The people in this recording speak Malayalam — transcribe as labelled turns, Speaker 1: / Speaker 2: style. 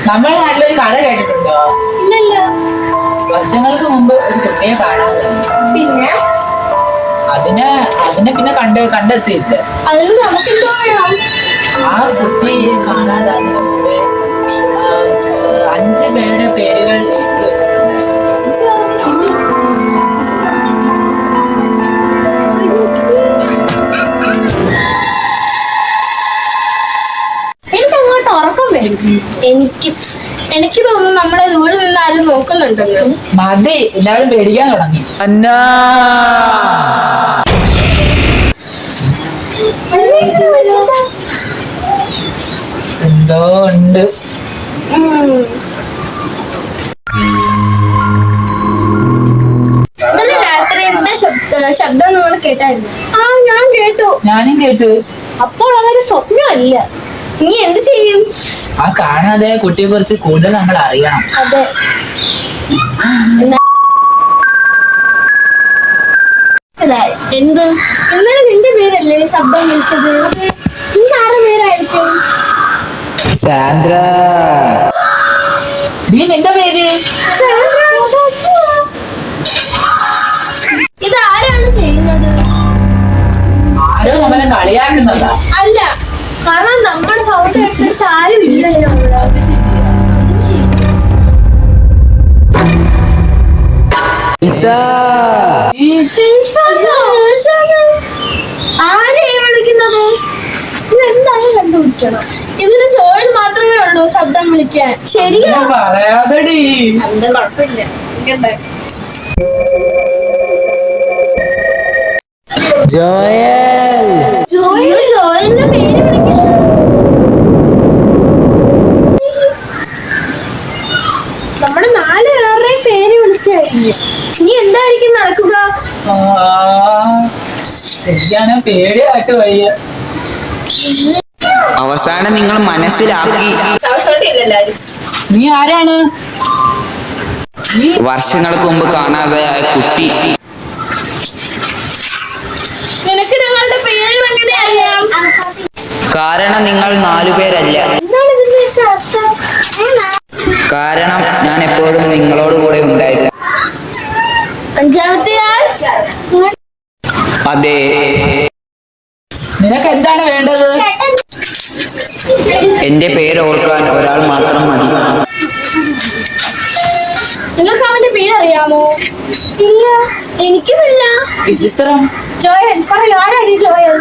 Speaker 1: നമ്മുടെ നാട്ടിലൊരു കഥ കേട്ടിട്ടുണ്ടോ?
Speaker 2: ഇല്ലല്ല.
Speaker 1: വർഷങ്ങൾക്ക് മുമ്പ് ഒരു കുട്ടിയെ കാണാതെ
Speaker 2: പിന്നെ
Speaker 1: അതിനെ പിന്നെ കണ്ടെത്തിയില്ല.
Speaker 2: അതിന് നമുക്കെന്തോ വേണം?
Speaker 1: ആ കുട്ടിയെ കാണാതാകുന്നതിന് മുമ്പേ 5 പേരുടെ പേരുകൾ എഴുതി വെച്ചിട്ടുണ്ട്.
Speaker 2: എനിക്കങ്ങോട്ട് ഉറക്കം വരും. എനിക്ക് തോന്നുന്നു നമ്മളെ ദൂരെ നിന്ന് ആരും നോക്കുന്നുണ്ടെന്ന്.
Speaker 1: മതി, എല്ലാവരും പേടിക്കാൻ തുടങ്ങി. എന്തോ ഉണ്ട്.
Speaker 2: ശബ്ദം നമ്മൾ കേട്ടായിരുന്നു. ആ, ഞാൻ കേട്ടു.
Speaker 1: ഞാനും കേട്ടു.
Speaker 2: അപ്പോൾ അതൊരു സ്വപ്നമല്ല. നീ എന്ത് ചെയ്യും?
Speaker 1: ആ കാണാതെ കുട്ടിയെ കുറിച്ച് കൂടുതൽ നമ്മൾ അറിയണം.
Speaker 2: അതെ. എന്ത്? എന്നാലും നിന്റെ പേരല്ലേ ശബ്ദം വിളിച്ചത്? നിന്റെ ആരുടെ പേരായിരിക്കും?
Speaker 1: സാന്ദ്ര. നിന്റെ പേര്?
Speaker 2: ഇതാരാണ് ചെയ്യുന്നത്?
Speaker 1: ആരോ നമ്മളെ കളിയാക്കുന്നതാ.
Speaker 2: അല്ല, കാരണം നമ്മുടെ സൗണ്ട് കേട്ടിട്ട് ആരും ഇല്ലല്ലോ.
Speaker 1: അത് ശരിയാ.
Speaker 2: ആരെയും വിളിക്കുന്നത്? ഇതെന്തായാലും കണ്ടുപിടിക്കണം. ഇതിന് ജോയിൽ മാത്രമേ ഉള്ളൂ ശബ്ദം വിളിക്കാൻ. ശരിയാ,
Speaker 1: പറയാതെടി.
Speaker 2: അത് കുഴപ്പമില്ല. ജോയലിന്റെ പേര് വിളിക്കുന്നത്. നമ്മുടെ 4 പേരുടെയും പേര് വിളിച്ചു കഴിഞ്ഞു. ഇനി എന്തായിരിക്കും നടക്കുക?
Speaker 1: എനിക്കാണ് പേടിയായിട്ട് വയ്യ.
Speaker 3: അവസാനം നിങ്ങൾ മനസ്സിലാക്കി.
Speaker 1: നീ ആരാണ്?
Speaker 3: വർഷങ്ങൾക്ക് മുമ്പ് കാണാതെയായ കുട്ടി.
Speaker 2: നിനക്ക് ഞങ്ങളുടെ പേര് എങ്ങനെ അറിയാം?
Speaker 3: കാരണം നിങ്ങൾ 4 പേരല്ല.
Speaker 2: എന്താണ് ഇതിന്റെ അർത്ഥം?
Speaker 3: കാരണം ഞാൻ എപ്പോഴും നിങ്ങളോട് കൂടെ ഉണ്ടായില്ല.
Speaker 2: 5ാമത്തെ ആൾ?
Speaker 3: അതെ.
Speaker 1: നിനക്ക് എന്താണ് വേണ്ടത്?
Speaker 3: എന്റെ പേര് ഓർക്കാൻ ഒരാൾ മാത്രം മതി.
Speaker 2: നിങ്ങൾക്ക് അവന്റെ പേര് അറിയാമോ? ഇല്ല, എനിക്കുമില്ല.
Speaker 1: വിചിത്രം.
Speaker 2: ജോയൽ, പറയൂ, ആരാണ് ഈ ജോയൽ?